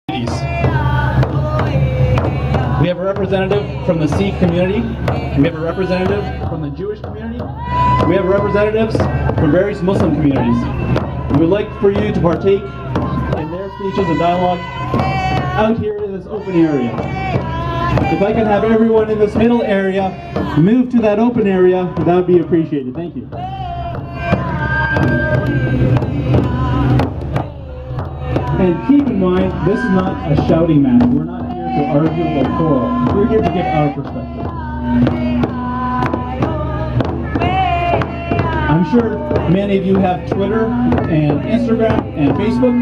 We have a representative from the Sikh community. We have a representative from the Jewish community. We have representatives from various Muslim communities. We would like for you to partake in their speeches and dialogue out here in this open area. If I can have everyone in this middle area move to that open area, that would be appreciated. Thank you. And keep in mind, this is not a shouting match. We're not here to argue or quarrel. We're here to give our perspective. I'm sure many of you have Twitter and Instagram and Facebook.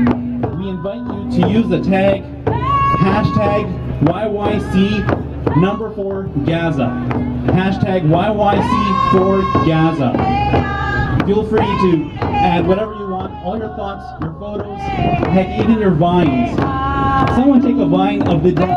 We invite you to use the tag hashtag YYC4Gaza. Hashtag YYC4Gaza. Feel free to add whatever you want, all your thoughts, your photos, heck, even your vines. Someone take a vine of the day.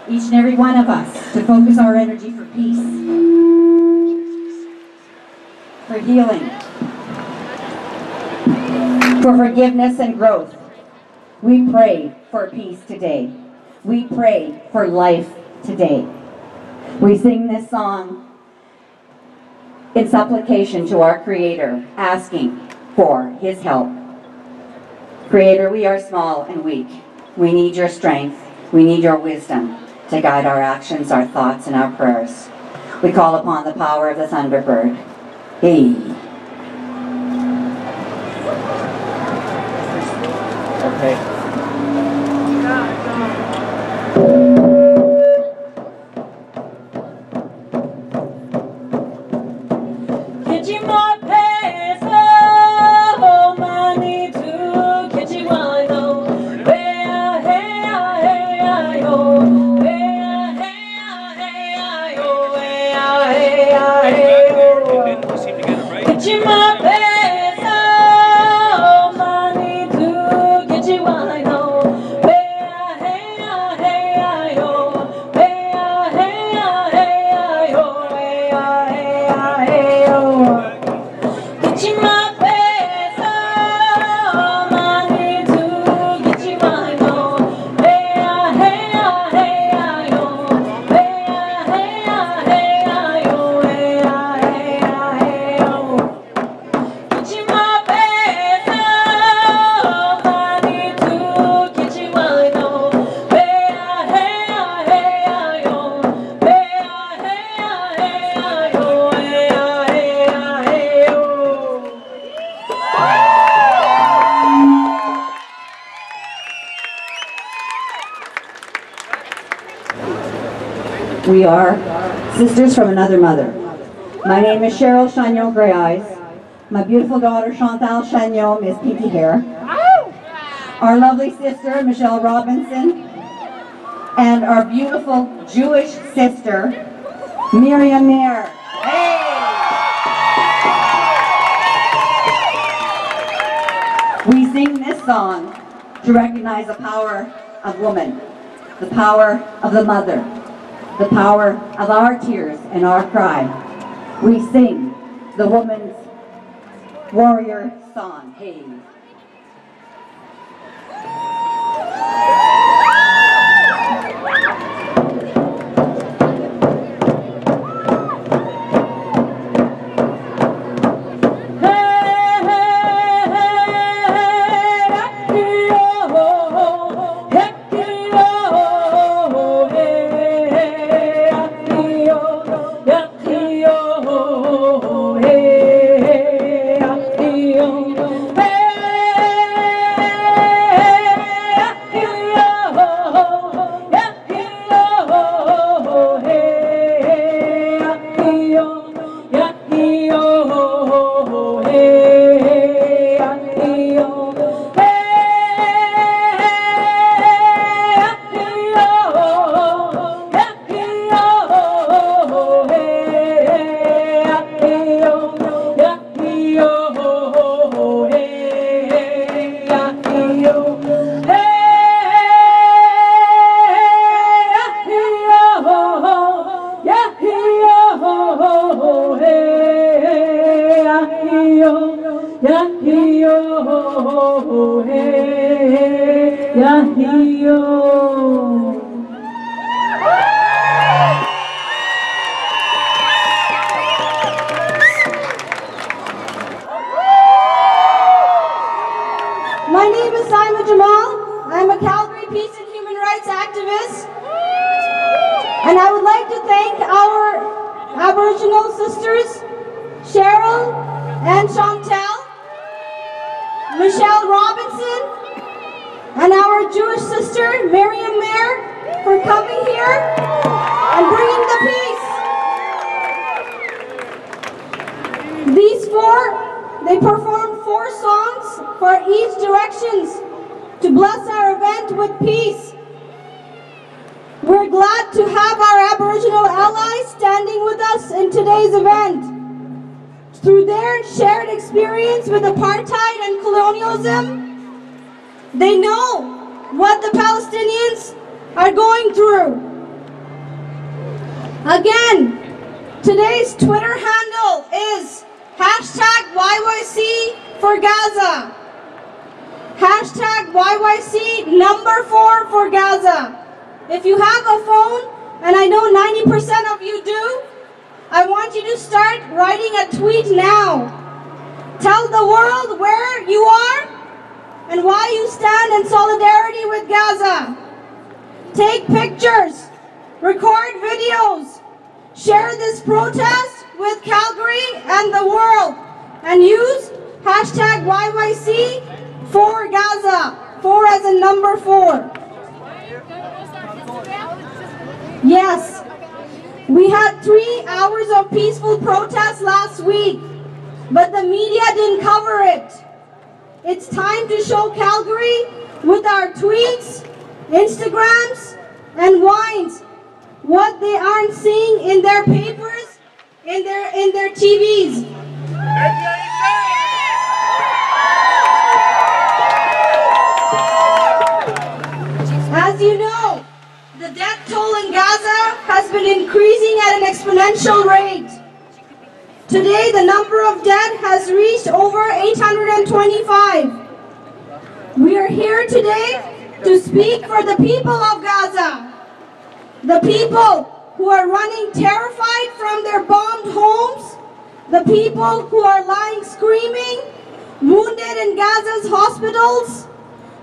Each and every one of us to focus our energy for peace, for healing, for forgiveness and growth. We pray for peace today. We pray for life today. We sing this song in supplication to our Creator, asking for His help. Creator, we are small and weak. We need your strength. We need your wisdom to guide our actions, our thoughts, and our prayers. We call upon the power of the Thunderbird. Hey. Okay. We are sisters from another mother. My name is Cheryl Chagnon Grey Eyes. My beautiful daughter Chantal Chagnon, Miss Pinky Hair. Our lovely sister Michelle Robinson. And our beautiful Jewish sister Miriam Meir. Hey! We sing this song to recognize the power of woman, the power of the mother, the power of our tears and our cry. We sing the woman's warrior song. Hey. Hey Yahiyo, hey, Yahiyo. My name is Saima Jamal. I'm a Calgary Peace and Human Rights activist. And I would like to thank our Aboriginal sisters, Cheryl and Chantel, Michelle Robinson, and our Jewish sister, Miriam Mayer, for coming here and bringing the peace. These four, they performed 4 songs for each directions to bless our event with peace. We're glad to have our Aboriginal allies standing with us in today's event. Through their shared experience with apartheid and colonialism, they know what the Palestinians are going through. Again, today's Twitter handle is #YYC for Gaza. #YYC4 for Gaza. If you have a phone, and I know 90% of you do, I want you to start writing a tweet now. Tell the world where you are and why you stand in solidarity with Gaza. Take pictures, record videos, share this protest with Calgary and the world, and use #YYC for Gaza, 4 as in number 4. Yes, we had 3 hours of peaceful protest last week, but the media didn't cover it. It's time to show Calgary with our tweets, Instagrams, and wines what they aren't seeing in their papers, in their TVs. As you know, the death toll in Gaza has been increasing at an exponential rate. Today, the number of dead has reached over 825. We are here today to speak for the people of Gaza, the people who are running terrified from their bombed homes, the people who are lying screaming, wounded in Gaza's hospitals,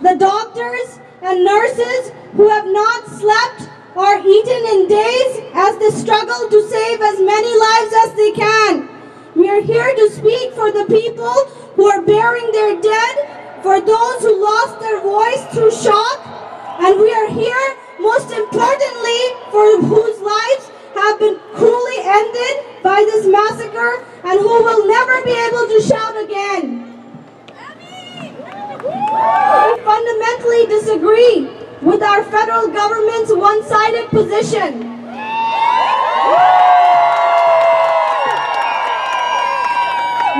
the doctors and nurses who have not slept or eaten in days as they struggle to save as many lives as they can. We are here to speak for the people who are burying their dead, for those who lost their voice through shock, and we are here, most importantly, for whose lives have been cruelly ended by this massacre and who will never be able to shout again. We fundamentally disagree with our federal government's one-sided position.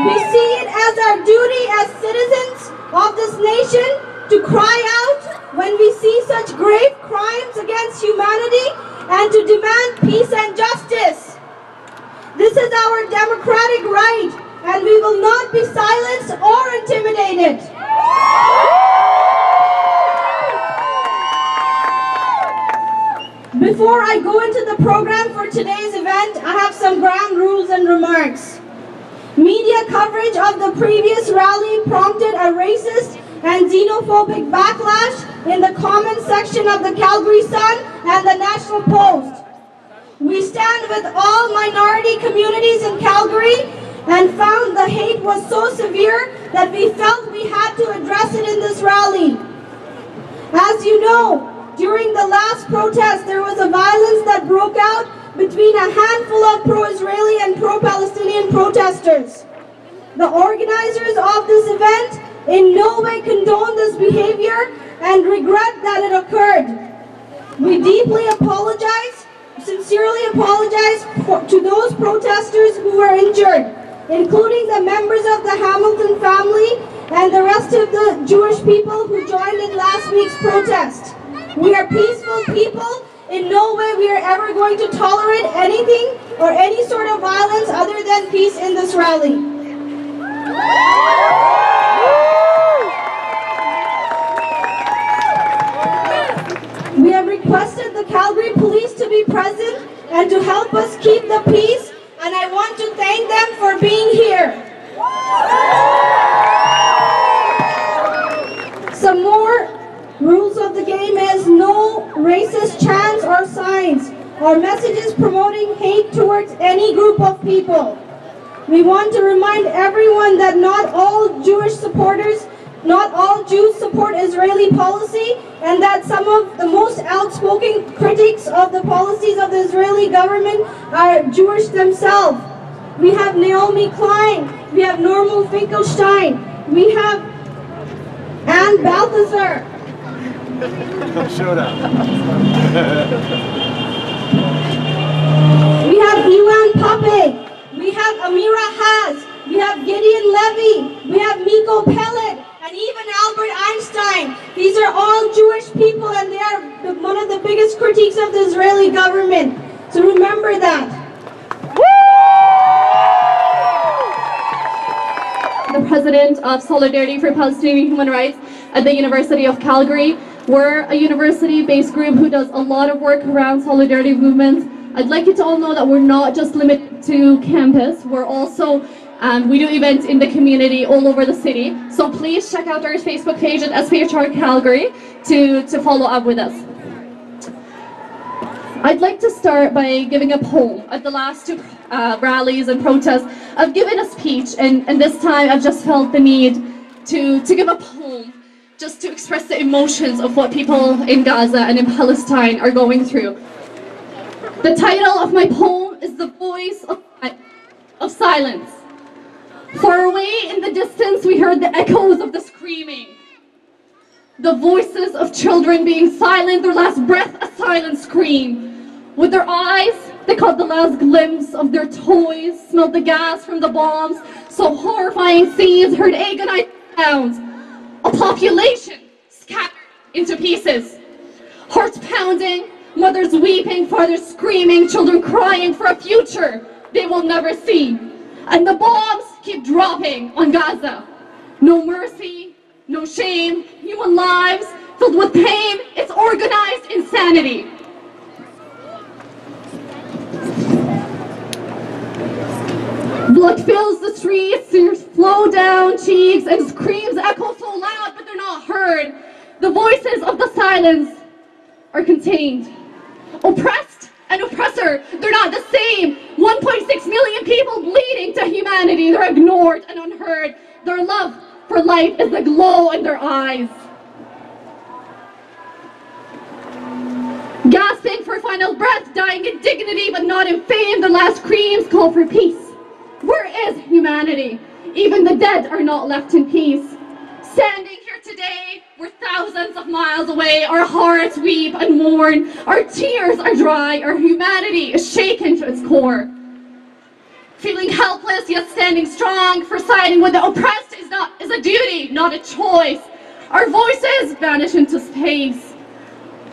We see it as our duty as citizens of this nation to cry out when we see such grave crimes against humanity and to demand peace and justice. This is our democratic right, and we will not be silenced or intimidated. Before I go into the program for today's event, I have some ground rules and remarks. Media coverage of the previous rally prompted a racist and xenophobic backlash in the comment section of the Calgary Sun and the National Post. We stand with all minority communities in Calgary and found the hate was so severe that we felt we had to address it in this rally. As you know, during the last protest, there was a violence that broke out between a handful of pro-Israeli and pro-Palestinian protesters. The organizers of this event in no way condone this behavior and regret that it occurred. We deeply apologize, sincerely apologize to those protesters who were injured, including the members of the Hamilton family and the rest of the Jewish people who joined in last week's protest. We are peaceful people. In no way we are ever going to tolerate anything or any sort of violence other than peace in this rally. We have requested the Calgary Police to be present and to help us keep the peace, and I want to thank them for being here. Some more rules of the game is no racist chants or signs or messages promoting hate towards any group of people. We want to remind everyone that not all Jewish supporters, not all Jews support Israeli policy, and that some of the most outspoken critics of the policies of the Israeli government are Jewish themselves. We have Naomi Klein, we have Norman Finkelstein, we have Ann Balthazar. Showed up. We have Ilan Pape, we have Amira Haz, we have Gideon Levy, we have Miko Pellet, and even Albert Einstein. These are all Jewish people, and they are one of the biggest critiques of the Israeli government. So remember that. The president of Solidarity for Palestinian Human Rights at the University of Calgary. We're a university-based group who does a lot of work around solidarity movements. I'd like you to all know that we're not just limited to campus. We're also we do events in the community all over the city. So please check out our Facebook page at SPHR Calgary to follow up with us. I'd like to start by giving a poem. At the last two rallies and protests, I've given a speech, and this time I've just felt the need to give a poem, just to express the emotions of what people in Gaza and in Palestine are going through. The title of my poem is The Voice of Silence. Far away in the distance, we heard the echoes of the screaming. The voices of children being silent, their last breath a silent scream. With their eyes, they caught the last glimpse of their toys, smelled the gas from the bombs, saw horrifying scenes, heard agonizing sounds. A population scattered into pieces. Hearts pounding, mothers weeping, fathers screaming, children crying for a future they will never see. And the bombs keep dropping on Gaza. No mercy, no shame, human lives filled with pain. It's organized insanity. Blood fills the streets, tears flow down cheeks, and screams echo so loud, but they're not heard. The voices of the silence are contained. Oppressed and oppressor, they're not the same. 1.6 million people bleeding to humanity, they're ignored and unheard. Their love for life is a glow in their eyes. Gasping for final breath, dying in dignity but not in fame, the last screams call for peace. Where is humanity? Even the dead are not left in peace. Standing here today, we're thousands of miles away. Our hearts weep and mourn. Our tears are dry. Our humanity is shaken to its core. Feeling helpless yet standing strong, for siding with the oppressed is a duty, not a choice. Our voices vanish into space.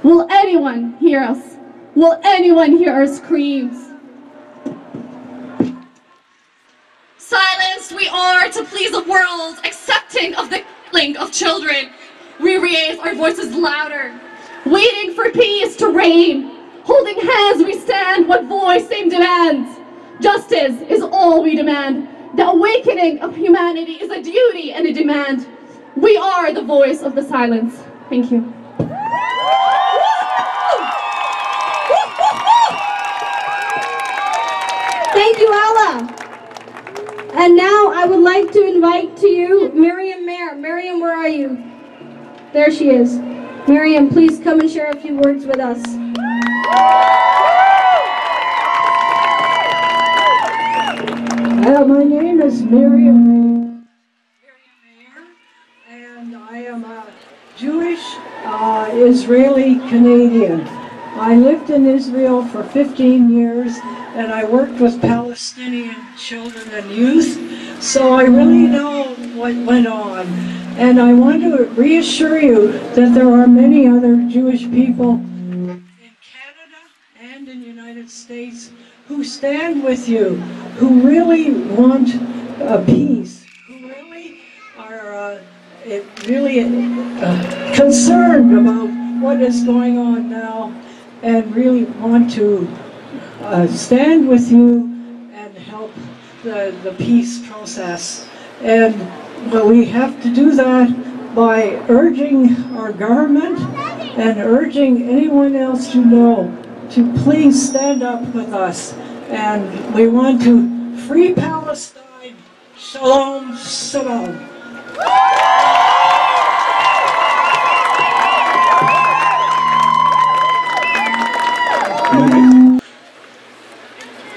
Will anyone hear us? Will anyone hear our screams? Silenced we are to please the world, accepting of the killing of children. We raise our voices louder, waiting for peace to reign. Holding hands we stand, one voice, same demands. Justice is all we demand. The awakening of humanity is a duty and a demand. We are the voice of the silence. Thank you. Thank you, Ella. And now I would like to invite to you Miriam Mayer. Miriam, where are you? There she is. Miriam, please come and share a few words with us. My name is Miriam Mayer, and I am a Jewish Israeli Canadian. I lived in Israel for 15 years, and I worked with Palestinian children and youth, so I really know what went on. And I want to reassure you that there are many other Jewish people in Canada and in the United States who stand with you, who really want peace, who are really concerned about what is going on now and really want to stand with you and help the peace process. And we have to do that by urging our government and urging anyone else you know to please stand up with us. And we want to free Palestine. Shalom, shalom.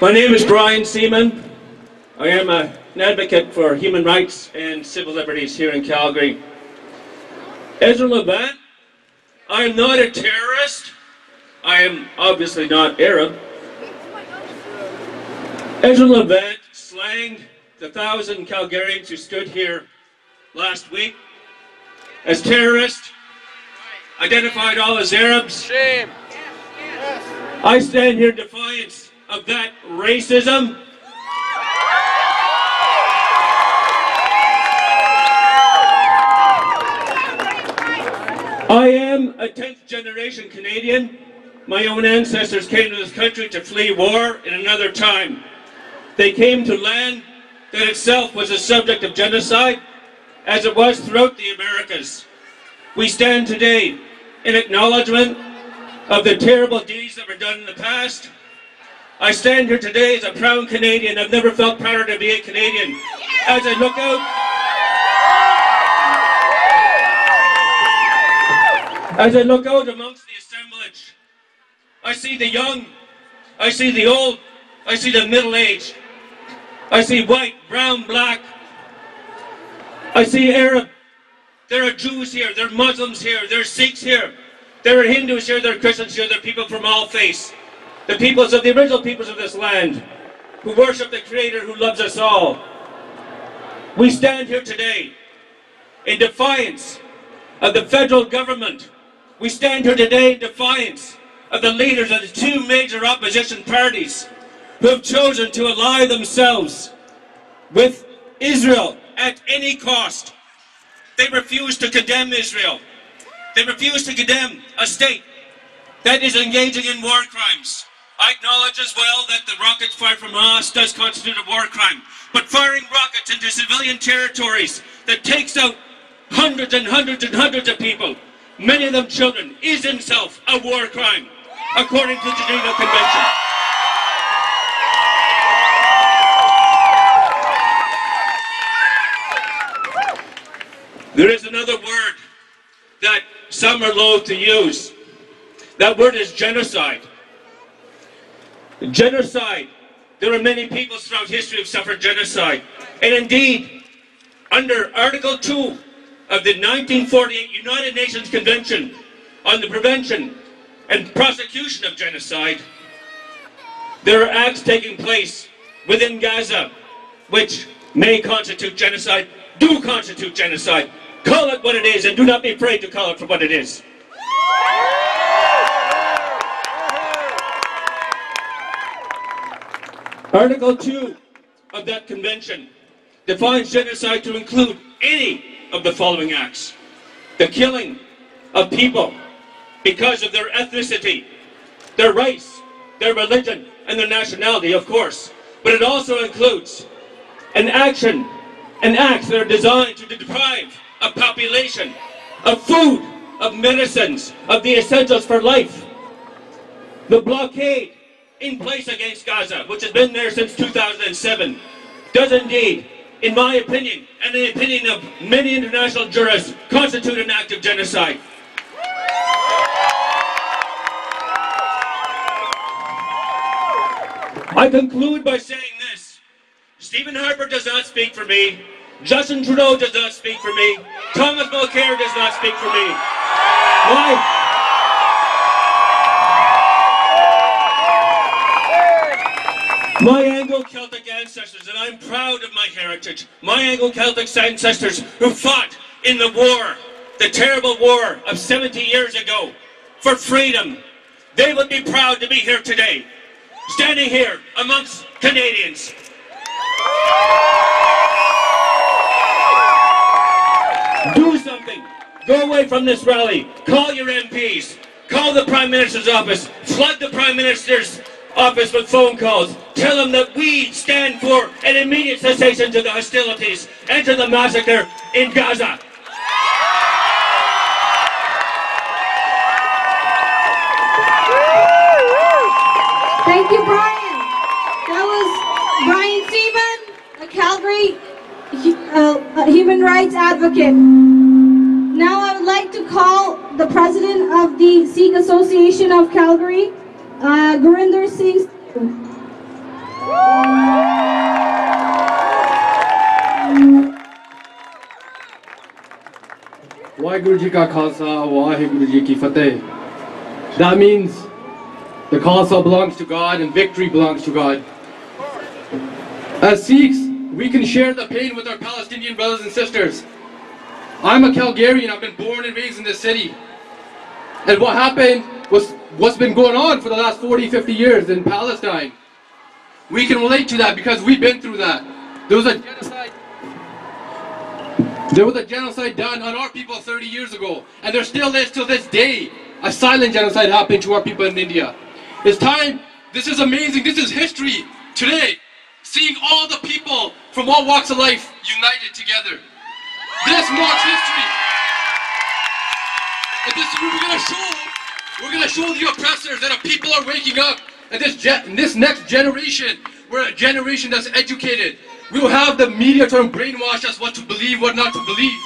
My name is Brian Seaman. I am an advocate for human rights and civil liberties here in Calgary. Ezra Levant, I am not a terrorist. I am obviously not Arab. Ezra Levant slanged the 1,000 Calgarians who stood here last week as terrorists, identified all as Arabs. Shame. I stand here in defiance of that racism. I am a 10th generation Canadian. My own ancestors came to this country to flee war in another time. They came to land that itself was a subject of genocide, as it was throughout the Americas. We stand today in acknowledgement of the terrible deeds that were done in the past. I stand here today as a proud Canadian. I've never felt prouder to be a Canadian. As I look out amongst the assemblage, I see the young, I see the old, I see the middle-aged, I see white, brown, black, I see Arab. There are Jews here, there are Muslims here, there are Sikhs here, there are Hindus here, there are Christians here, there are people from all faiths. The peoples of the original peoples of this land who worship the Creator who loves us all. We stand here today in defiance of the federal government. We stand here today in defiance of the leaders of the two major opposition parties who have chosen to ally themselves with Israel at any cost. They refuse to condemn Israel. They refuse to condemn a state that is engaging in war crimes. I acknowledge as well that the rockets fired from Hamas does constitute a war crime. But firing rockets into civilian territories that takes out hundreds and hundreds and hundreds of people, many of them children, is in itself a war crime, according to the Geneva Convention. There is another word that some are loath to use. That word is genocide. Genocide. There are many peoples throughout history who have suffered genocide. And indeed, under Article 2 of the 1948 United Nations Convention on the Prevention and Prosecution of Genocide, there are acts taking place within Gaza which may constitute genocide, do constitute genocide. Call it what it is and do not be afraid to call it for what it is. Article 2 of that convention defines genocide to include any of the following acts. The killing of people because of their ethnicity, their race, their religion, and their nationality, of course. But it also includes an acts that are designed to deprive a population of food, of medicines, of the essentials for life. The blockade in place against Gaza, which has been there since 2007, does indeed, in my opinion, and in the opinion of many international jurists, constitute an act of genocide. I conclude by saying this. Stephen Harper does not speak for me. Justin Trudeau does not speak for me. Thomas Mulcair does not speak for me. My Anglo-Celtic ancestors, and I'm proud of my heritage, my Anglo-Celtic ancestors who fought in the war, the terrible war of 70 years ago, for freedom, they would be proud to be here today, standing here amongst Canadians. go away from this rally. Call your MPs. Call the Prime Minister's office. Flood the Prime Minister's office with phone calls. Tell them that we stand for an immediate cessation to the hostilities and to the massacre in Gaza. Thank you, Brian. That was Brian Seaman, a Calgary human rights advocate. Now I would like to call the president of the Sikh Association of Calgary, Gurinder Singh. Waheguru Ji Ka Khalsa, Waheguru Ji Ki Fateh. That means the Khalsa belongs to God and victory belongs to God. As Sikhs, we can share the pain with our Palestinian brothers and sisters. I'm a Calgarian, I've been born and raised in this city. And what happened was what's been going on for the last 40, 50 years in Palestine. We can relate to that because we've been through that. There was a genocide done on our people 30 years ago. And there still is to this day a silent genocide happening to our people in India. It's time, this is amazing, this is history today. Seeing all the people from all walks of life united together. This marks history. And this is what we're going to show the oppressors that our people are waking up. And this next generation, we're a generation that's educated. We will have the media to brainwash us what to believe, what not to believe.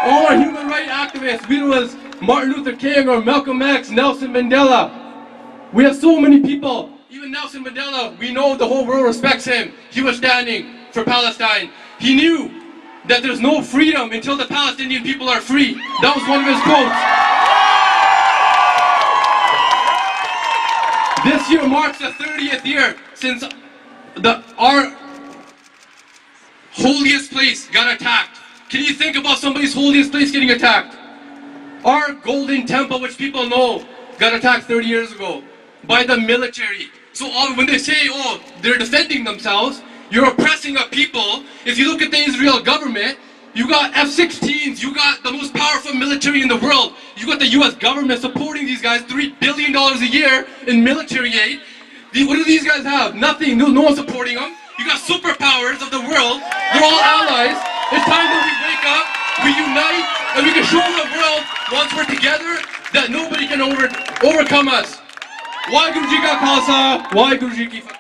All our human rights activists, whether it was Martin Luther King or Malcolm X, Nelson Mandela. We have so many people. Even Nelson Mandela, we know the whole world respects him. He was standing for Palestine. He knew that there's no freedom until the Palestinian people are free. That was one of his quotes. This year marks the 30th year since our holiest place got attacked. Can you think about somebody's holiest place getting attacked? Our golden temple, which people know, got attacked 30 years ago by the military. So when they say, oh, they're defending themselves, you're oppressing a people. If you look at the Israel government, you got F-16s, you got the most powerful military in the world. You got the US government supporting these guys, $3 billion a year in military aid. What do these guys have? Nothing, no one supporting them. You got superpowers of the world, they're all allies. It's time that we wake up, we unite, and we can show the world, once we're together, that nobody can overcome us. Waheguru Ji Ka Khalsa, Waheguru Ji Ki Fateh.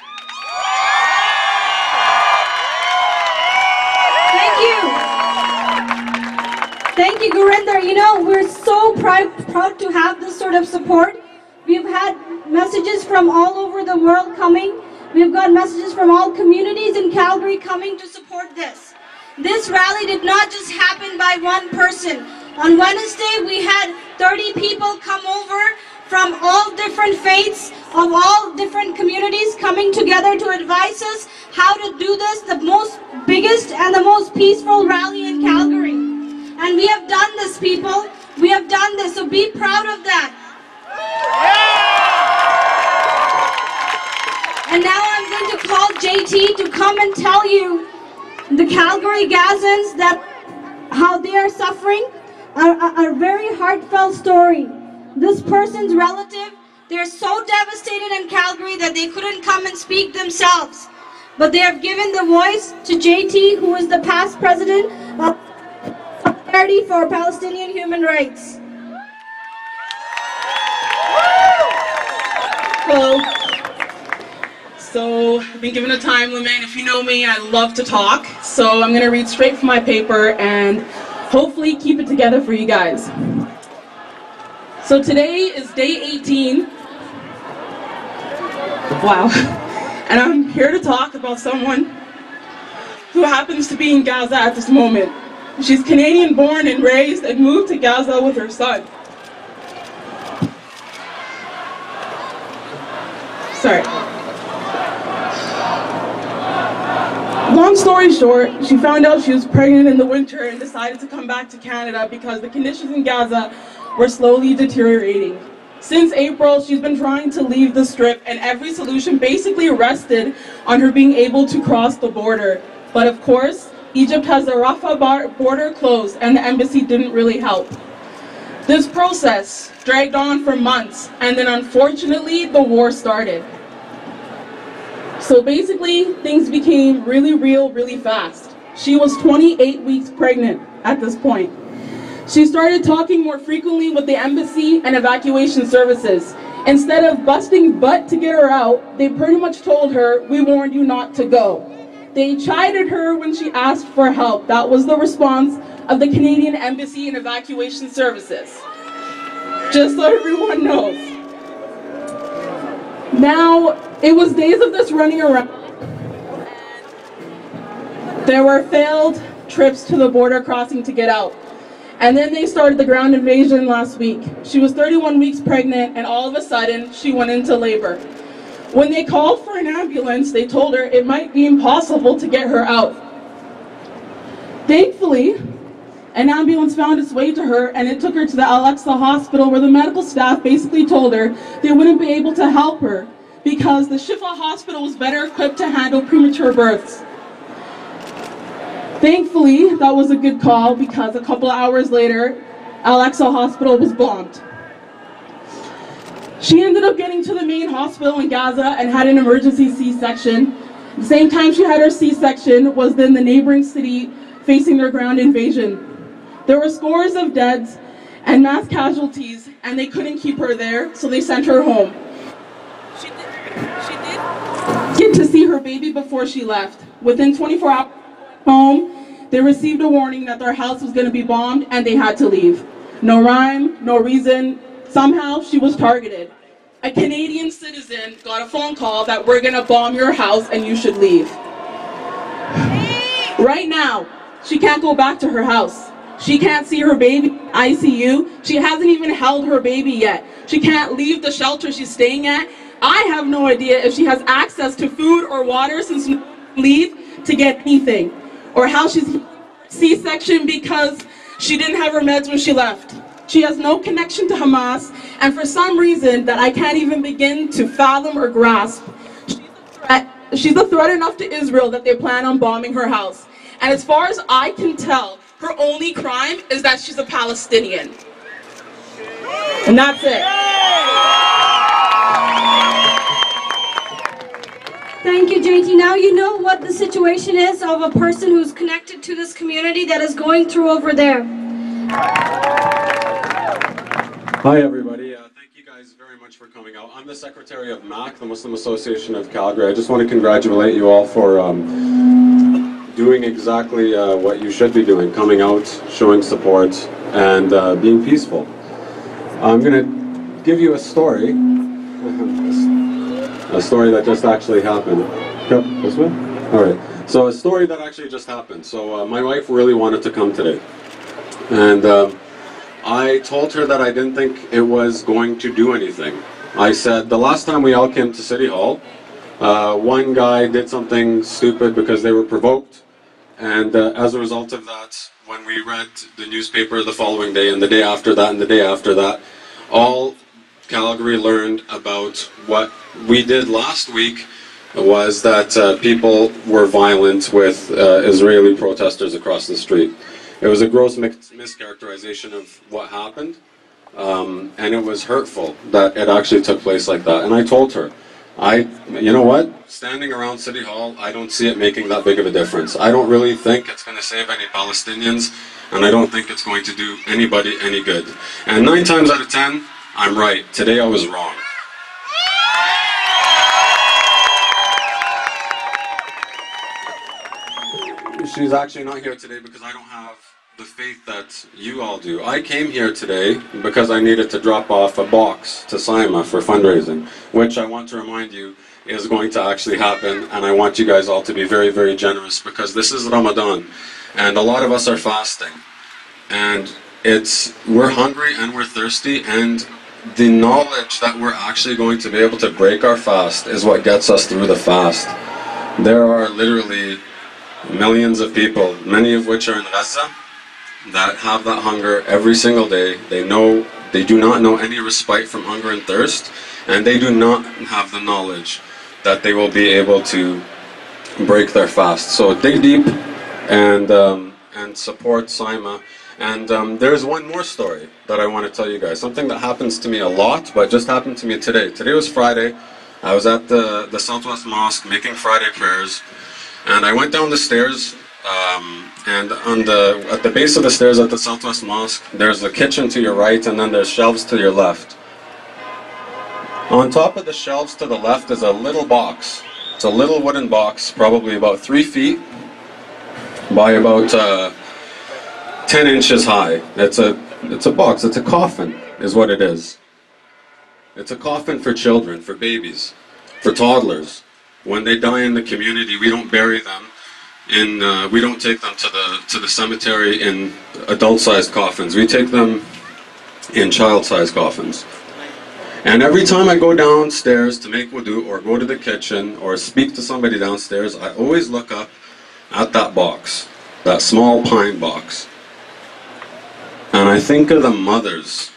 Thank you, Gurinder. You know, we're so proud to have this sort of support. We've had messages from all over the world coming. We've got messages from all communities in Calgary coming to support this. This rally did not just happen by one person. On Wednesday, we had 30 people come over from all different faiths of all different communities coming together to advise us how to do this, the biggest and the most peaceful rally in Calgary. And we have done this, people. We have done this, so be proud of that. And now I'm going to call JT to come and tell you the Calgary Gazans that how they are suffering, a very heartfelt story. This person's relative, they're so devastated in Calgary that they couldn't come and speak themselves. But they have given the voice to JT, who is the past president of Solidarity for Palestinian Human Rights. Hello. So, I've been given a time limit. If you know me, I love to talk. So I'm going to read straight from my paper and hopefully keep it together for you guys. So today is day 18. Wow. And I'm here to talk about someone who happens to be in Gaza at this moment. She's Canadian born and raised and moved to Gaza with her son. Sorry. Long story short, she found out she was pregnant in the winter and decided to come back to Canada because the conditions in Gaza were slowly deteriorating. Since April, she's been trying to leave the Strip, and every solution basically rested on her being able to cross the border. But of course, Egypt has the Rafah border closed and the embassy didn't really help. This process dragged on for months, and then unfortunately the war started. So basically things became really real really fast. She was 28 weeks pregnant at this point. She started talking more frequently with the embassy and evacuation services. Instead of busting butt to get her out, they pretty much told her, "We warned you not to go." They chided her when she asked for help. That was the response of the Canadian Embassy and Evacuation Services. Just so everyone knows. Now, it was days of this running around. There were failed trips to the border crossing to get out. And then they started the ground invasion last week. She was 31 weeks pregnant, and all of a sudden, she went into labor. When they called for an ambulance, they told her it might be impossible to get her out. Thankfully, an ambulance found its way to her, and it took her to the Al-Aqsa hospital, where the medical staff basically told her they wouldn't be able to help her because the Shifa hospital was better equipped to handle premature births. Thankfully, that was a good call because a couple of hours later, Al-Aqsa hospital was bombed. She ended up getting to the main hospital in Gaza and had an emergency C-section. The same time she had her C-section was in the neighboring city facing their ground invasion. There were scores of deaths and mass casualties, and they couldn't keep her there, so they sent her home. She did get to see her baby before she left. Within 24 hours home, they received a warning that their house was going to be bombed, and they had to leave. No rhyme, no reason. Somehow she was targeted. A Canadian citizen got a phone call that we're going to bomb your house and you should leave. Right now, she can't go back to her house. She can't see her baby in ICU. She hasn't even held her baby yet. She can't leave the shelter she's staying at. I have no idea if she has access to food or water since she leave to get anything, or how she's C-section because she didn't have her meds when she left. She has no connection to Hamas, and for some reason that I can't even begin to fathom or grasp, she's a threat enough to Israel that they plan on bombing her house. And as far as I can tell, her only crime is that she's a Palestinian. And that's it. Thank you, JT. Now you know what the situation is of a person who's connected to this community that is going through over there. Hi everybody, thank you guys very much for coming out. I'm the Secretary of MAC, the Muslim Association of Calgary. I just want to congratulate you all for doing exactly what you should be doing, coming out, showing support, and being peaceful. I'm going to give you a story, a story that just actually happened. Yep, this way? Alright, so a story that actually just happened. So my wife really wanted to come today, and I told her that I didn't think it was going to do anything. I said, the last time we all came to City Hall, one guy did something stupid because they were provoked, and as a result of that, when we read the newspaper the following day, and the day after that, and the day after that, all Calgary learned about what we did last week was that people were violent with Israeli protesters across the street. It was a gross mischaracterization of what happened, and it was hurtful that it actually took place like that. And I told her, you know what, standing around City Hall, I don't see it making that big of a difference. I don't really think it's going to save any Palestinians, and I don't think it's going to do anybody any good. And 9 times out of 10, I'm right. Today I was wrong. She's actually not here today because I don't have the faith that you all do. I came here today because I needed to drop off a box to Saima for fundraising, which I want to remind you is going to actually happen, and I want you guys all to be very, very generous because this is Ramadan, and a lot of us are fasting, and we're hungry and we're thirsty, and the knowledge that we're actually going to be able to break our fast is what gets us through the fast. There are literally millions of people, many of which are in Gaza, that have that hunger every single day. They do not know any respite from hunger and thirst, and they do not have the knowledge that they will be able to break their fast. So dig deep, and support Saima. And there's one more story that I want to tell you guys. Something that happens to me a lot, but just happened to me today. Today was Friday. I was at the Southwest Mosque making Friday prayers, and I went down the stairs. And at the base of the stairs at the Southwest Mosque, there's the kitchen to your right, and then there's shelves to your left. On top of the shelves to the left is a little box. It's a little wooden box, probably about 3 feet by about 10 inches high. It's a box. It's a coffin, is what it is. It's a coffin for children, for babies, for toddlers. When they die in the community, we don't bury them. We don't take them to the cemetery in adult-sized coffins. We take them in child-sized coffins. And every time I go downstairs to make wudu or go to the kitchen or speak to somebody downstairs, I always look up at that box, that small pine box. And I think of the mothers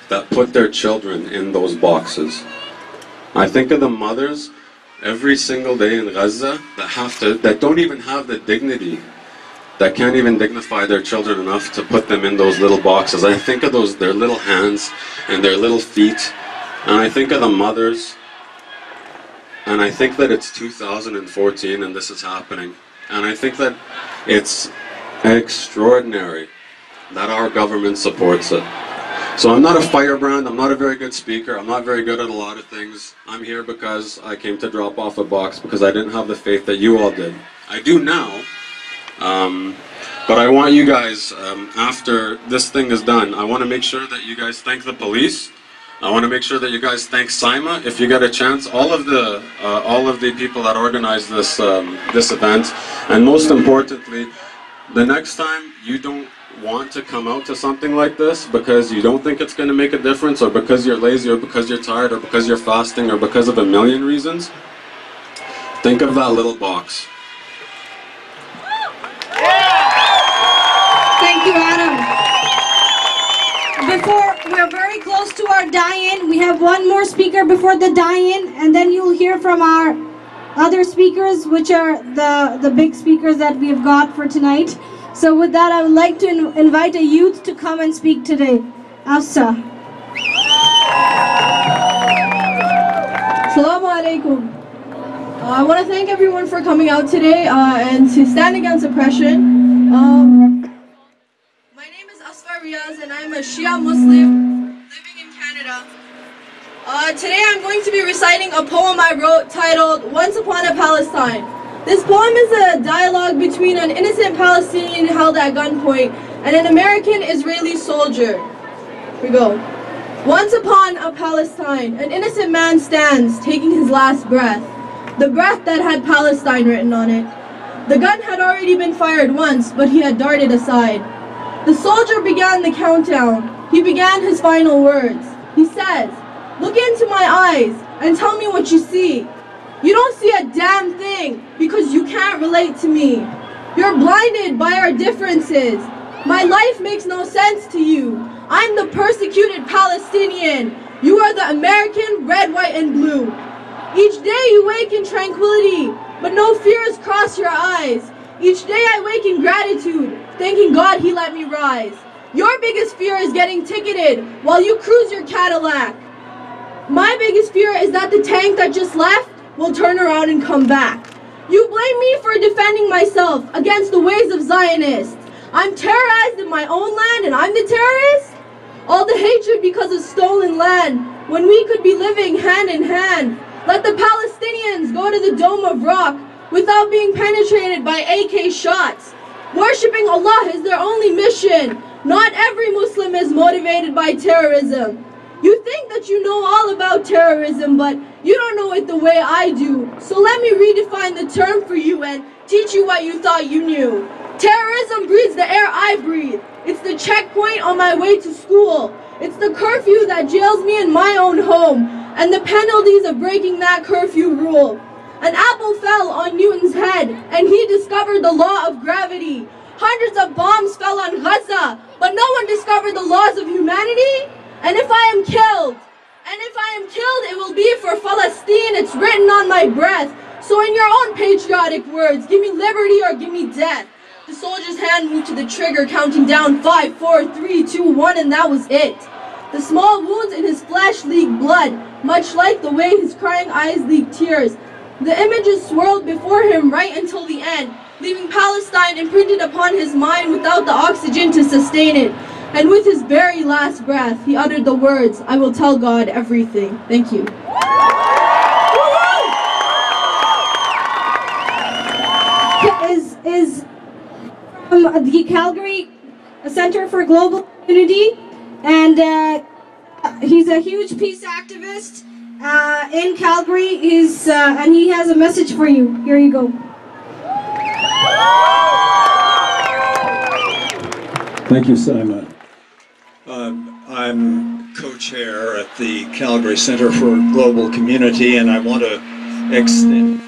that put their children in those boxes. I think of the mothers every single day in Gaza that don't even have the dignity, that can't even dignify their children enough to put them in those little boxes. I think of their little hands and their little feet, and I think of the mothers, and I think that it's 2014 and this is happening. And I think that it's extraordinary that our government supports it. So I'm not a firebrand, I'm not a very good speaker, I'm not very good at a lot of things. I'm here because I came to drop off a box because I didn't have the faith that you all did. I do now, but I want you guys, after this thing is done, I want to make sure that you guys thank the police. I want to make sure that you guys thank Saima if you get a chance. All of the people that organized this this event, and most importantly, the next time you don't want to come out to something like this because you don't think it's going to make a difference, or because you're lazy, or because you're tired, or because you're fasting, or because of a million reasons, think of that little box. Thank you, Adam. We're very close to our die-in. We have one more speaker before the die-in, and then you'll hear from our other speakers, which are the big speakers that we've got for tonight. So with that, I would like to invite a youth to come and speak today. Afsa. Assalamu alaikum. I want to thank everyone for coming out today and to stand against oppression. My name is Asfar Riaz and I'm a Shia Muslim living in Canada. Today I'm going to be reciting a poem I wrote titled Once Upon a Palestine. This poem is a dialogue between an innocent Palestinian held at gunpoint and an American-Israeli soldier. Here we go. Once upon a Palestine, an innocent man stands, taking his last breath, the breath that had Palestine written on it. The gun had already been fired once, but he had darted aside. The soldier began the countdown. He began his final words. He says, "Look into my eyes and tell me what you see. You don't see a damn thing because you can't relate to me. You're blinded by our differences. My life makes no sense to you. I'm the persecuted Palestinian. You are the American, red, white, and blue. Each day you wake in tranquility, but no fears cross your eyes. Each day I wake in gratitude, thanking God he let me rise. Your biggest fear is getting ticketed while you cruise your Cadillac. My biggest fear is that the tank that just left will turn around and come back. You blame me for defending myself against the ways of Zionists. I'm terrorized in my own land and I'm the terrorist? All the hatred because of stolen land, when we could be living hand in hand. Let the Palestinians go to the Dome of Rock without being penetrated by AK shots. Worshipping Allah is their only mission. Not every Muslim is motivated by terrorism. You think that you know all about terrorism, but you don't know it the way I do. So let me redefine the term for you and teach you what you thought you knew. Terrorism breathes the air I breathe. It's the checkpoint on my way to school. It's the curfew that jails me in my own home, and the penalties of breaking that curfew rule. An apple fell on Newton's head, and he discovered the law of gravity. Hundreds of bombs fell on Gaza, but no one discovered the laws of humanity. And if I am killed, it will be for Palestine. It's written on my breath. So in your own patriotic words, give me liberty or give me death. The soldier's hand moved to the trigger, counting down 5, 4, 3, 2, 1, and that was it. The small wounds in his flesh leaked blood, much like the way his crying eyes leaked tears. The images swirled before him right until the end, leaving Palestine imprinted upon his mind without the oxygen to sustain it. And with his very last breath, he uttered the words, "I will tell God everything." Thank you. Is from the Calgary Center for Global Community, and he's a huge peace activist in Calgary. And he has a message for you. Here you go. Thank you, Simon. I'm co-chair at the Calgary Center for Global Community, and I want to extend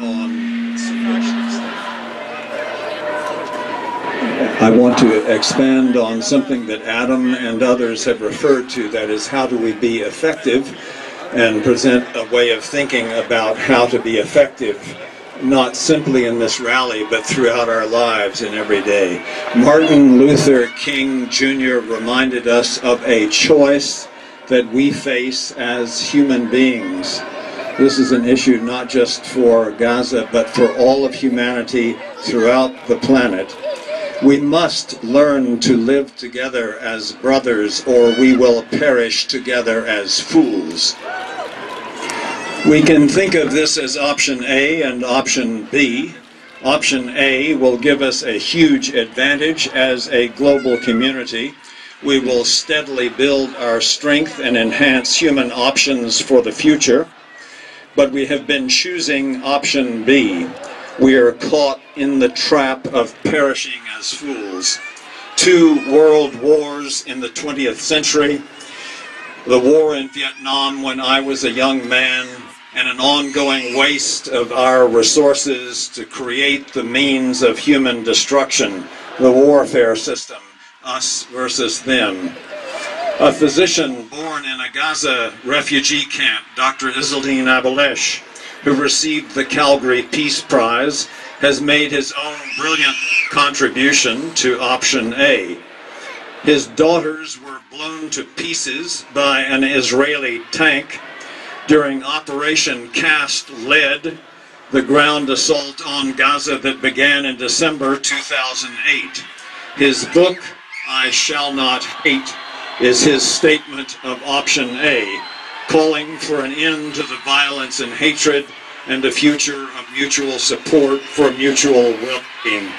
on. I want to expand on something that Adam and others have referred to, that is, how do we be effective, and present a way of thinking about how to be effective, not simply in this rally, but throughout our lives and every day. Martin Luther King Jr. reminded us of a choice that we face as human beings. This is an issue not just for Gaza, but for all of humanity throughout the planet. We must learn to live together as brothers, or we will perish together as fools. We can think of this as option A and option B. Option A will give us a huge advantage as a global community. We will steadily build our strength and enhance human options for the future. But we have been choosing option B. We are caught in the trap of perishing as fools. 2 world wars in the 20th century, the war in Vietnam when I was a young man, and an ongoing waste of our resources to create the means of human destruction, the warfare system, us versus them. A physician born in a Gaza refugee camp, Dr. Izzaldine Abelesh, who received the Calgary Peace Prize, has made his own brilliant contribution to option A. His daughters were blown to pieces by an Israeli tank during Operation Cast Lead, the ground assault on Gaza that began in December 2008. His book, I Shall Not Hate, is his statement of option A, calling for an end to the violence and hatred and a future of mutual support for mutual well-being.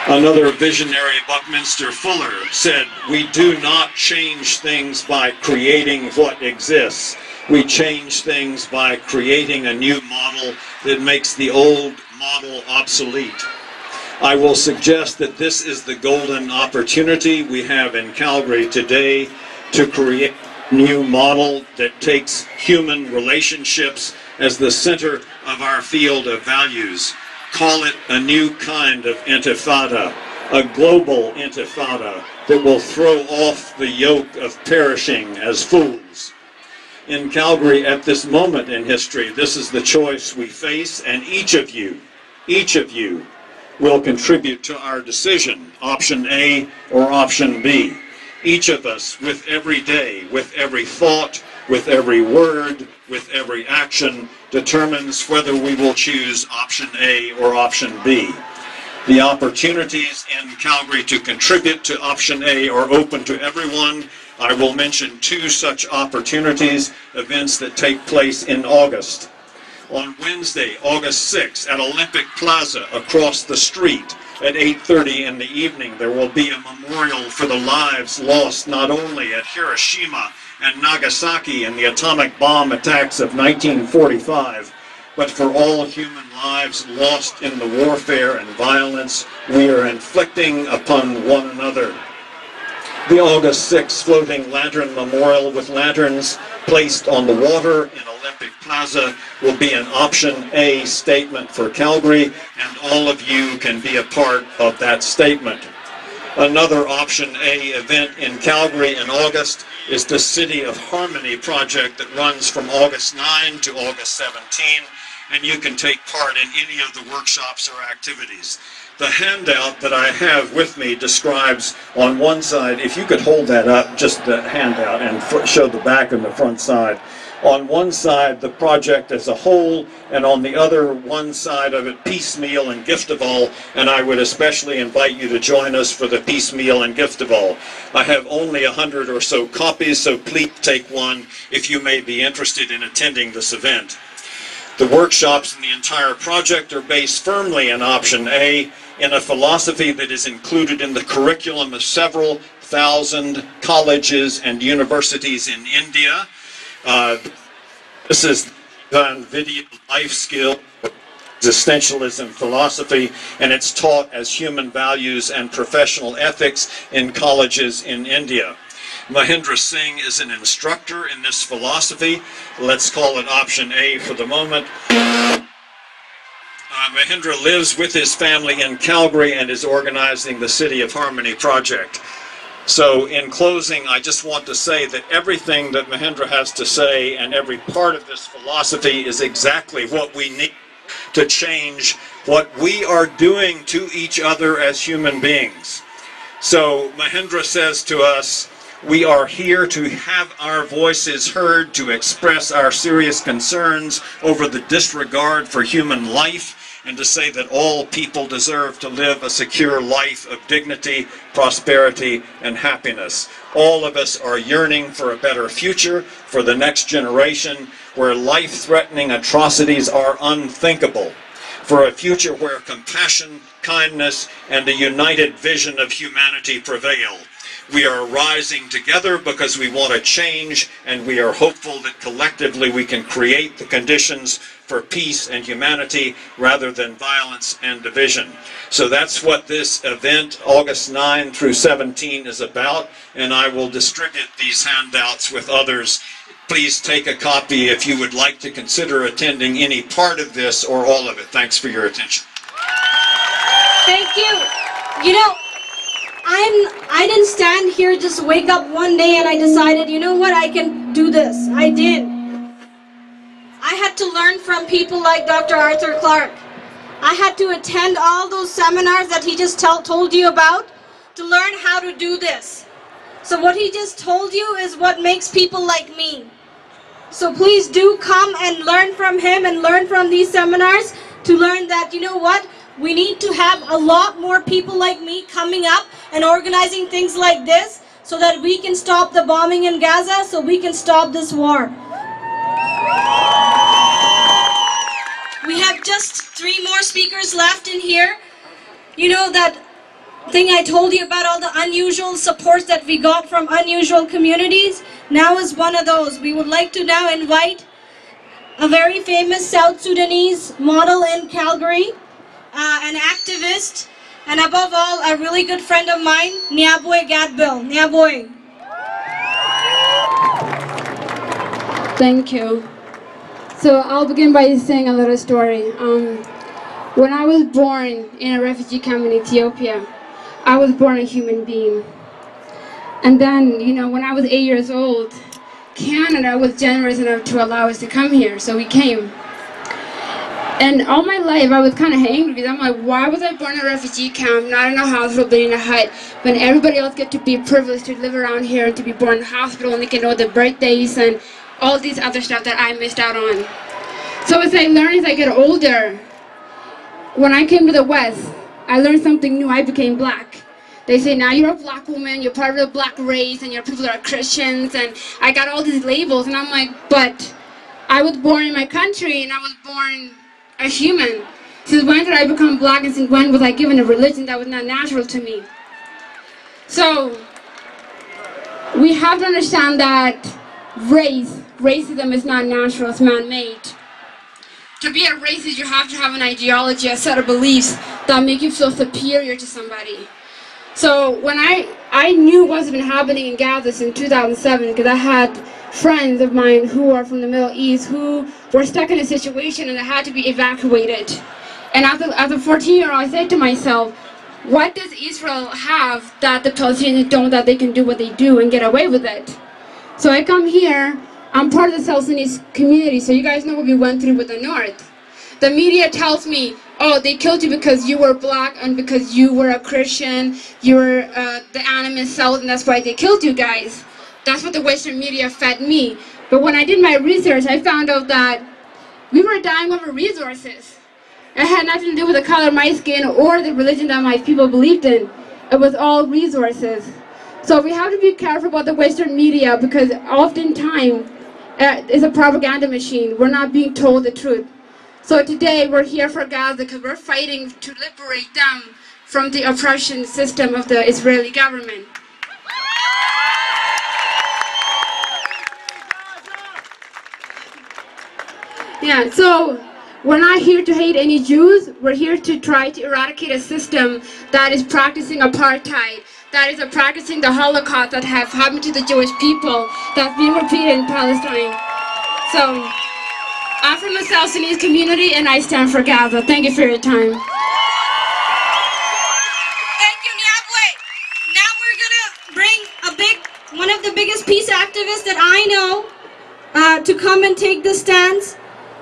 Another visionary, Buckminster Fuller, said, "We do not change things by creating what exists. We change things by creating a new model that makes the old model obsolete." I will suggest that this is the golden opportunity we have in Calgary today to create a new model that takes human relationships as the center of our field of values. Call it a new kind of intifada, a global intifada that will throw off the yoke of perishing as fools. In Calgary at this moment in history, this is the choice we face, and each of you will contribute to our decision, option A or option B. Each of us, with every day, with every thought, with every word, with every action, determines whether we will choose option A or option B. The opportunities in Calgary to contribute to option A are open to everyone. I will mention 2 such opportunities, events that take place in August. On Wednesday, August 6th, at Olympic Plaza across the street at 8:30 in the evening, there will be a memorial for the lives lost not only at Hiroshima and Nagasaki in the atomic bomb attacks of 1945, but for all human lives lost in the warfare and violence we are inflicting upon one another. The August 6th floating lantern memorial with lanterns placed on the water in Olympic Plaza will be an option A statement for Calgary, and all of you can be a part of that statement. Another option A event in Calgary in August is the City of Harmony project that runs from August 9 to August 17, and you can take part in any of the workshops or activities. The handout that I have with me describes on one side, if you could hold that up, just the handout, and show the back and the front side. On one side, the project as a whole, and on the other one side of it, piecemeal and gift of all, and I would especially invite you to join us for the piecemeal and gift of all. I have only 100 or so copies, so please take one if you may be interested in attending this event. The workshops in the entire project are based firmly in option A, in a philosophy that is included in the curriculum of several thousand colleges and universities in India. This is the video life skill, existentialism philosophy, and it's taught as human values and professional ethics in colleges in India. Mahendra Singh is an instructor in this philosophy. Let's call it option A for the moment. Mahendra lives with his family in Calgary and is organizing the City of Harmony project. So in closing, I just want to say that everything that Mahendra has to say and every part of this philosophy is exactly what we need to change what we are doing to each other as human beings. So Mahendra says to us, we are here to have our voices heard, to express our serious concerns over the disregard for human life, and to say that all people deserve to live a secure life of dignity, prosperity, and happiness. All of us are yearning for a better future for the next generation, where life-threatening atrocities are unthinkable, for a future where compassion, kindness, and a united vision of humanity prevail. We are rising together because we want to change, and we are hopeful that collectively we can create the conditions for peace and humanity rather than violence and division. So that's what this event, August 9 through 17, is about, and I will distribute these handouts with others. Please take a copy if you would like to consider attending any part of this or all of it. Thanks for your attention. Thank you. You know, I didn't stand here, just wake up one day and I decided, you know what, I can do this. I did. I had to learn from people like Dr. Arthur Clarke. I had to attend all those seminars that he just told you about to learn how to do this. So what he just told you is what makes people like me. So please do come and learn from him and learn from these seminars to learn that, you know what, we need to have a lot more people like me coming up and organizing things like this so that we can stop the bombing in Gaza, so we can stop this war. We have just 3 more speakers left in here. You know that thing I told you about all the unusual supports that we got from unusual communities? Now is one of those. We would like to now invite a very famous South Sudanese model in Calgary, an activist, and above all, a really good friend of mine, Nyaboy Gadbil. Nyaboy. Thank you. So I'll begin by saying a little story. When I was born in a refugee camp in Ethiopia, I was born a human being. And then, you know, when I was 8 years old, Canada was generous enough to allow us to come here, so we came. And all my life, I was kind of angry because I'm like, why was I born in a refugee camp, not in a hospital, but in a hut, when everybody else get to be privileged to live around here and to be born in a hospital and they can know their birthdays and all these other stuff that I missed out on. So as I learn as I get older, when I came to the West, I learned something new. I became black. They say, now you're a black woman, you're part of the black race, and your people are Christians, and I got all these labels, and I'm like, but I was born in my country, and I was born a human. Since when did I become black, and since when was I given a religion that was not natural to me? So, we have to understand that racism is not natural, it's man-made. To be a racist, you have to have an ideology, a set of beliefs that make you feel superior to somebody. So when I knew what's been happening in Gaza since 2007, because I had friends of mine who are from the Middle East who were stuck in a situation and they had to be evacuated. And as a 14-year-old, I said to myself, What does Israel have that the Palestinians don't, that they can do what they do and get away with it? So I come here, I'm part of the South Sudanese community, so you guys know what we went through with the North. The media tells me, oh, they killed you because you were black and because you were a Christian, you were the animist South, and that's why they killed you guys. That's what the Western media fed me. But when I did my research, I found out that we were dying over resources. It had nothing to do with the color of my skin or the religion that my people believed in. It was all resources. So we have to be careful about the Western media because oftentimes it's a propaganda machine. We're not being told the truth. So today we're here for Gaza because we're fighting to liberate them from the oppression system of the Israeli government. Yeah, so we're not here to hate any Jews. We're here to try to eradicate a system that is practicing apartheid, that is practicing the Holocaust that have happened to the Jewish people, that's being repeated in Palestine. So I'm from the South Sudanese community and I stand for Gaza. Thank you for your time. Thank you, Nyabwe. Now we're gonna bring one of the biggest peace activists that I know to come and take the stance.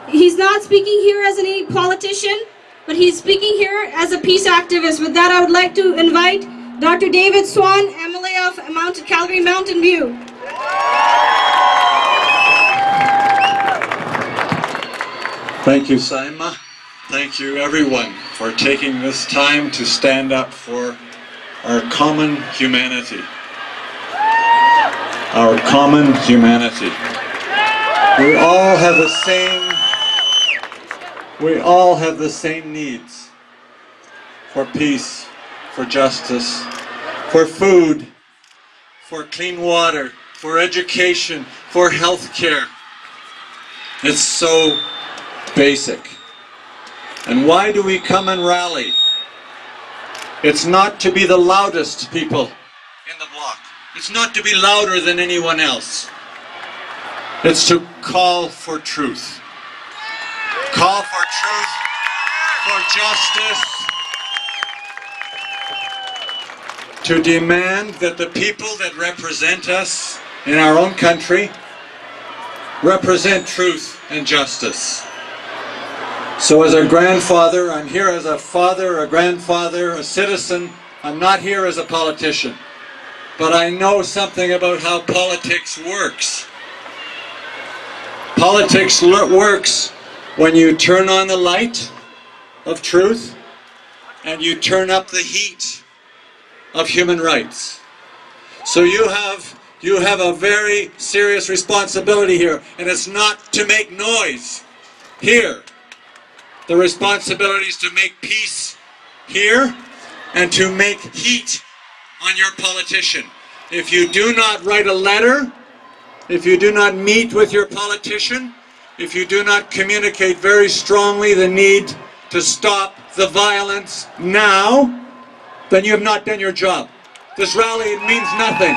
He's not speaking here as any politician, but he's speaking here as a peace activist. With that, I would like to invite Dr. David Swan, MLA of Calgary Mountain View. Thank you, Saima. Thank you, everyone, for taking this time to stand up for our common humanity. Our common humanity. We all have the same needs for peace, for justice, for food, for clean water, for education, for health care. It's so basic. And why do we come and rally? It's not to be the loudest people in the block. It's not to be louder than anyone else. It's to call for truth. Call for truth, for justice, to demand that the people that represent us in our own country represent truth and justice. So as a grandfather, I'm here as a father, a grandfather, a citizen. I'm not here as a politician. But I know something about how politics works. Politics works when you turn on the light of truth and you turn up the heat of human rights. So you have a very serious responsibility here, and it's not to make noise here. The responsibility is to make peace here and to make heat on your politician. If you do not write a letter, if you do not meet with your politician, if you do not communicate very strongly the need to stop the violence now, then you have not done your job. This rally means nothing.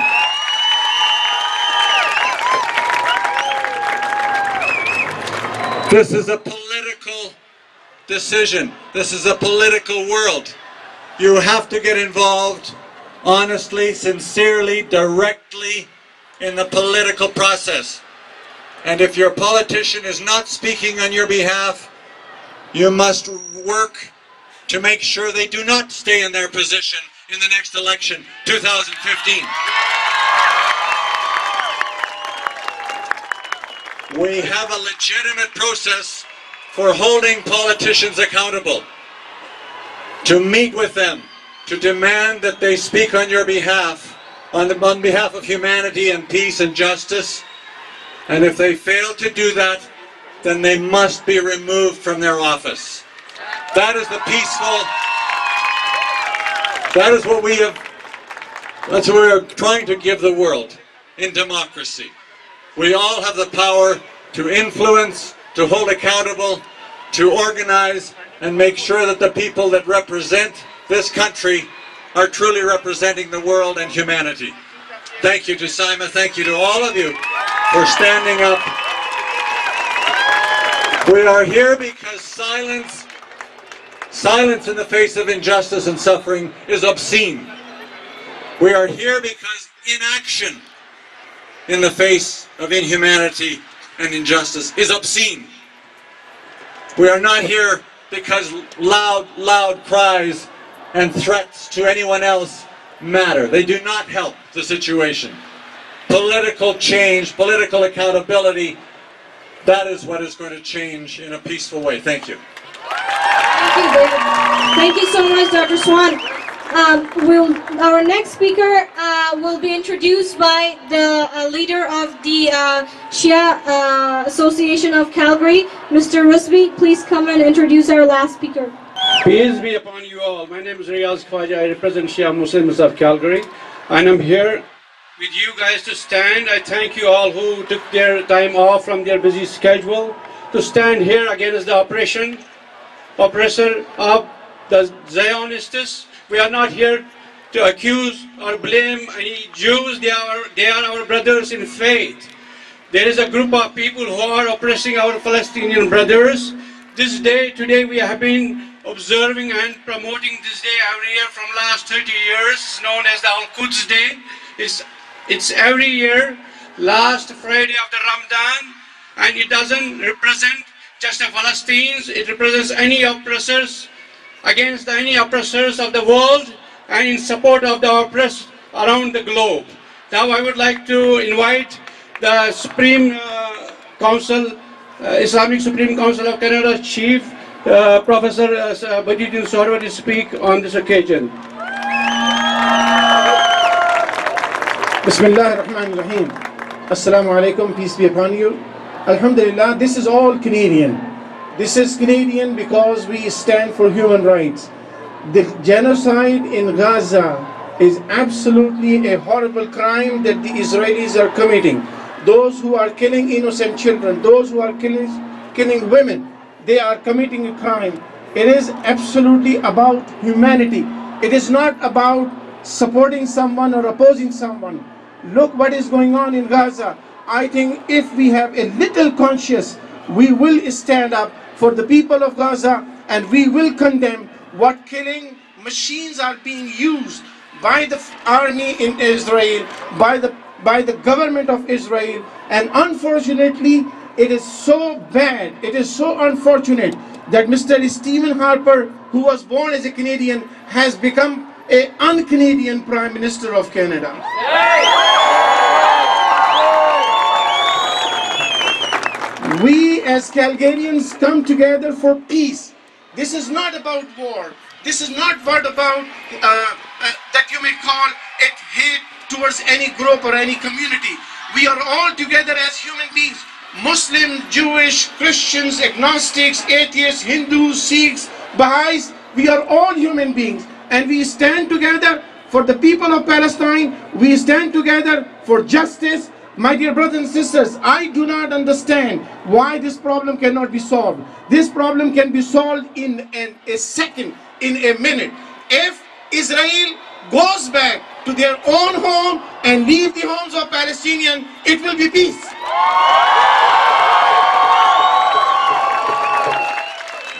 This is a political decision. This is a political world. You have to get involved honestly, sincerely, directly in the political process. And if your politician is not speaking on your behalf, you must work to make sure they do not stay in their position in the next election, 2015. We have a legitimate process for holding politicians accountable, to meet with them, to demand that they speak on your behalf, on behalf of humanity and peace and justice. And if they fail to do that, then they must be removed from their office. That is the peaceful, that's what we are trying to give the world in democracy. We all have the power to influence, to hold accountable, to organize, and make sure that the people that represent this country are truly representing the world and humanity. Thank you to Saima, thank you to all of you for standing up. We are here because silence Silence in the face of injustice and suffering is obscene. We are here because inaction in the face of inhumanity and injustice is obscene. We are not here because loud cries and threats to anyone else matter. They do not help the situation. Political change, political accountability, that is what is going to change in a peaceful way. Thank you. Thank you, David. Thank you so much, Dr. Swan. Our next speaker will be introduced by the leader of the Shia Association of Calgary, Mr. Rusby. Please come and introduce our last speaker. Peace be upon you all. My name is Riaz Khwaja. I represent Shia Muslims of Calgary, and I'm here with you guys to stand. I thank you all who took their time off from their busy schedule to stand here against the oppressor of the Zionists. We are not here to accuse or blame any Jews. They are our brothers in faith. There is a group of people who are oppressing our Palestinian brothers. This day, today, we have been observing and promoting this day every year from last 30 years. It's known as the Al-Quds Day. It's every year, last Friday of the Ramadan, and it doesn't represent just the Palestinians. It represents any oppressors, against any oppressors of the world, and in support of the oppressed around the globe. Now I would like to invite the Supreme Council, Islamic Supreme Council of Canada's Chief, Professor Badruddin Sohrawardy, to speak on this occasion. Bismillah ar-Rahman ar-Rahim. Assalamu alaikum, peace be upon you. Alhamdulillah, this is all Canadian. This is Canadian because we stand for human rights. The genocide in Gaza is absolutely a horrible crime that the Israelis are committing. Those who are killing innocent children, those who are killing women, they are committing a crime. It is absolutely about humanity. It is not about supporting someone or opposing someone. Look what is going on in Gaza. I think if we have a little conscience, we will stand up for the people of Gaza, and we will condemn what killing machines are being used by the army in Israel, by the government of Israel. And unfortunately, it is so bad, it is so unfortunate that Mr. Stephen Harper, who was born as a Canadian, has become an un-Canadian Prime Minister of Canada. We as Calgarians come together for peace. This is not about war. This is not what about that you may call it hate towards any group or any community. We are all together as human beings. Muslim, Jewish, Christians, agnostics, atheists, Hindus, Sikhs, Baha'is. We are all human beings, and we stand together for the people of Palestine. We stand together for justice. My dear brothers and sisters, I do not understand why this problem cannot be solved. This problem can be solved in a second, in a minute. If Israel goes back to their own home and leave the homes of Palestinians, it will be peace.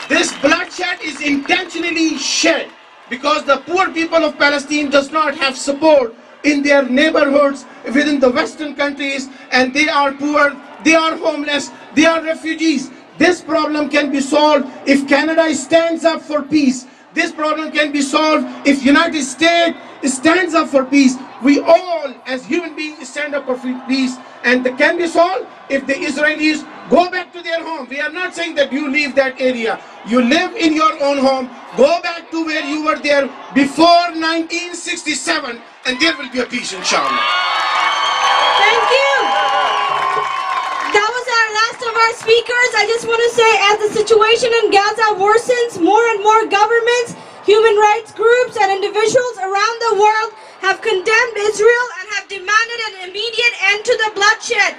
This bloodshed is intentionally shed because the poor people of Palestine does not have support in their neighborhoods within the Western countries, and they are poor, they are homeless, they are refugees. This problem can be solved if Canada stands up for peace. This problem can be solved if United States stands up for peace. We all as human beings stand up for peace, and it can be solved if the Israelis go back to their home. We are not saying that you leave that area. You live in your own home. Go back to where you were there before 1967, and there will be a peace, inshallah. Thank you. That was our last of our speakers. I just want to say, as the situation in Gaza worsens, more and more governments, human rights groups, and individuals around the world have condemned Israel and have demanded an immediate end to the bloodshed.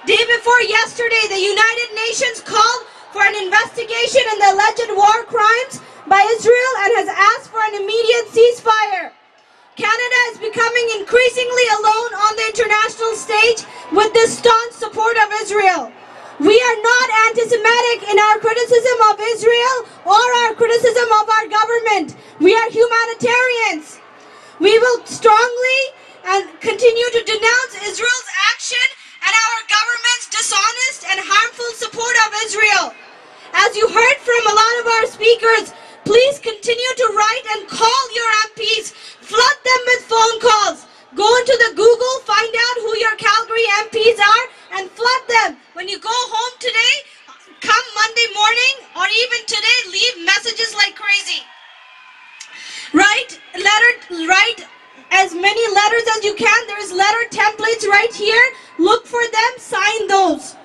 Day before yesterday, the United Nations called for an investigation in the alleged war crimes by Israel and has asked for an immediate ceasefire. Canada is becoming increasingly alone on the international stage with this staunch support of Israel. We are not anti-Semitic in our criticism of Israel or our criticism of our We are humanitarians. We will strongly and continue to denounce Israel's action and our government's dishonest and harmful support of Israel. As you heard from a lot of our speakers, please continue to write and call your MPs. Flood them with phone calls. Go into the Google, find out who your Calgary MPs are, and flood them. When you go home today, come Monday morning, or even today, leave messages like crazy. Write as many letters as you can. There's letter templates right here. Look for them, sign those.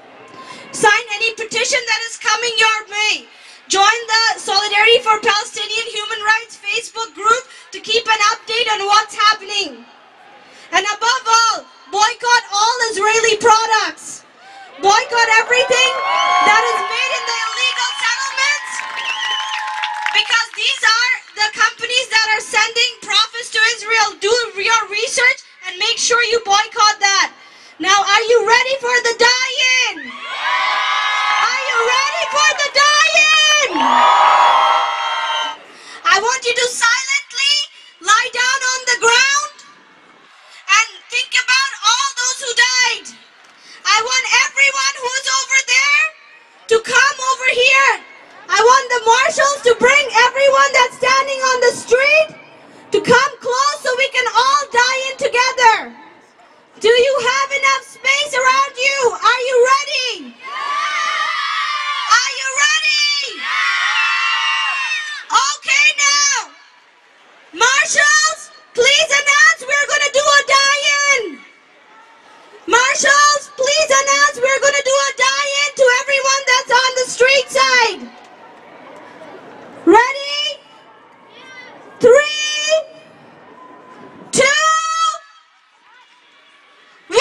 Sign any petition that is coming your way. Join the Solidarity for Palestinian Human Rights Facebook group to keep an update on what's happening. And above all, boycott all Israeli products. Boycott everything that is made in the illegal settlements, because these are the companies that are sending profits to Israel. Do your research and make sure you boycott that. Now, are you ready for the die-in? Are you ready for the die-in? I want you to silently lie down on the ground and think about all those who died. I want everyone who's over there to come over here. I want the marshals to bring everyone that's standing on the street to come close so we can all die in together. Do you have enough space around you? Are you ready? Are you ready? Okay now. Marshals, please announce we're going to do a die-in. Marshals, please announce we're going to do a die-in to everyone that's on the street side. Ready? 3, 2, 1.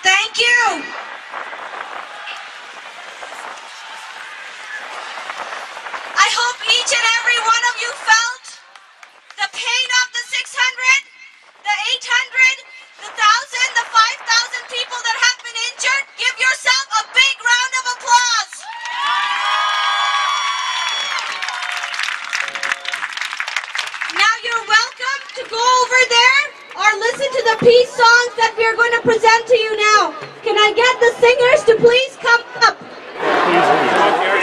Thank you. I hope each and every one of you felt the pain of the 600, the 800, the 1,000, the 5,000 people that have been injured. Give yourself a big round of applause. Now you're welcome to go over there or listen to the peace songs that we are going to present to you now. Can I get the singers to please come up? He's only like 5'11".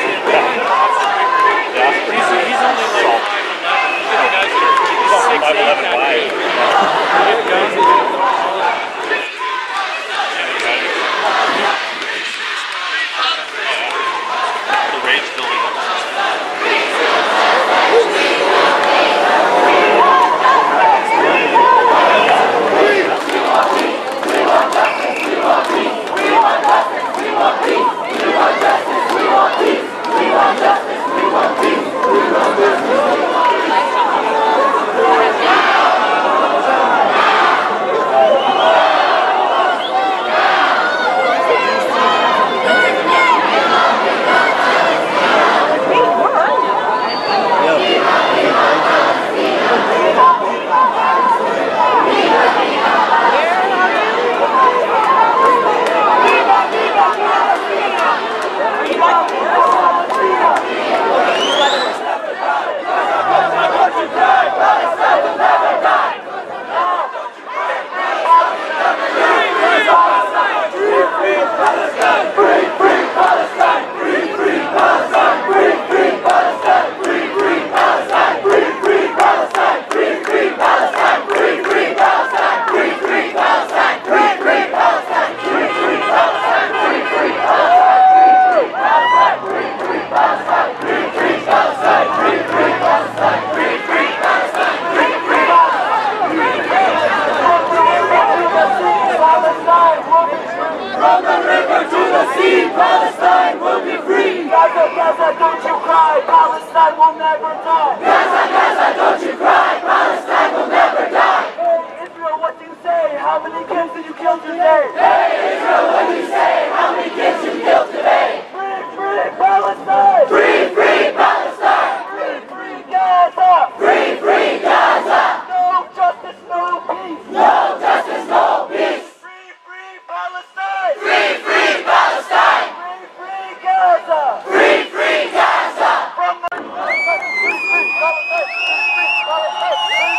river to the sea, Palestine will be free. Gaza, Gaza, don't you cry, Palestine will never die. Gaza, Gaza, don't you cry, Palestine will never die. Hey Israel, what do you say? How many kids did you kill today? Hey Israel, what do you say? How many kids did you kill today? Free, free Palestine! Free, free Palestine! Free, free Gaza! Free, free Gaza! No justice, no peace! No justice, no peace! Free, free Palestine! Free, free Palestine! Free, free Gaza! Free, free Gaza! From the free, free Palestine! Free, free Palestine! Free,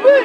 free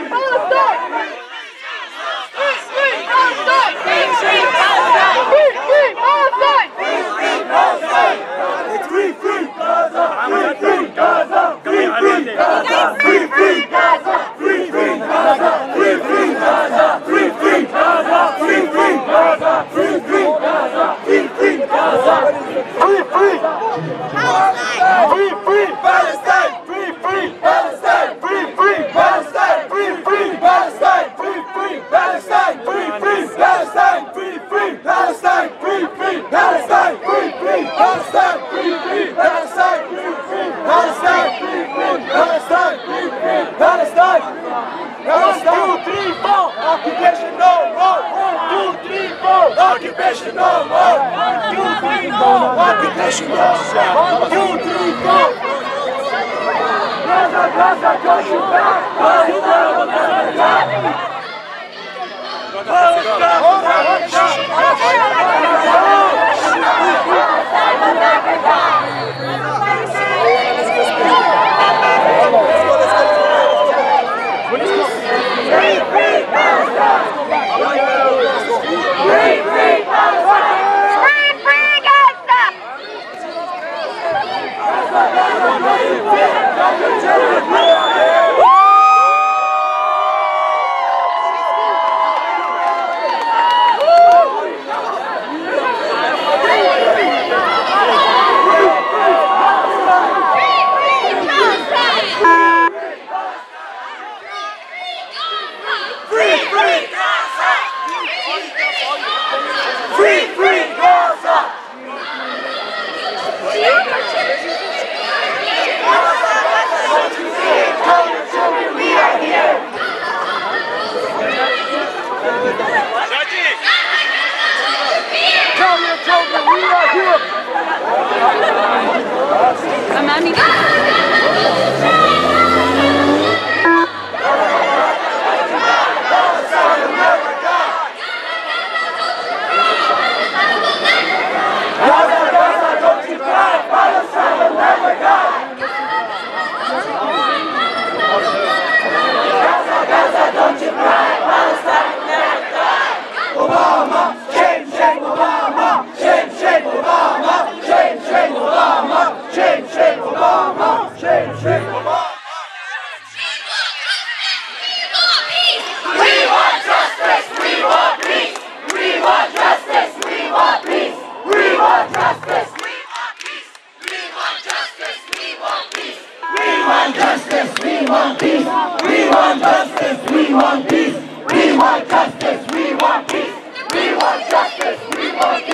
want peace. We want justice. We want peace. We want justice. We want peace. We want justice. We want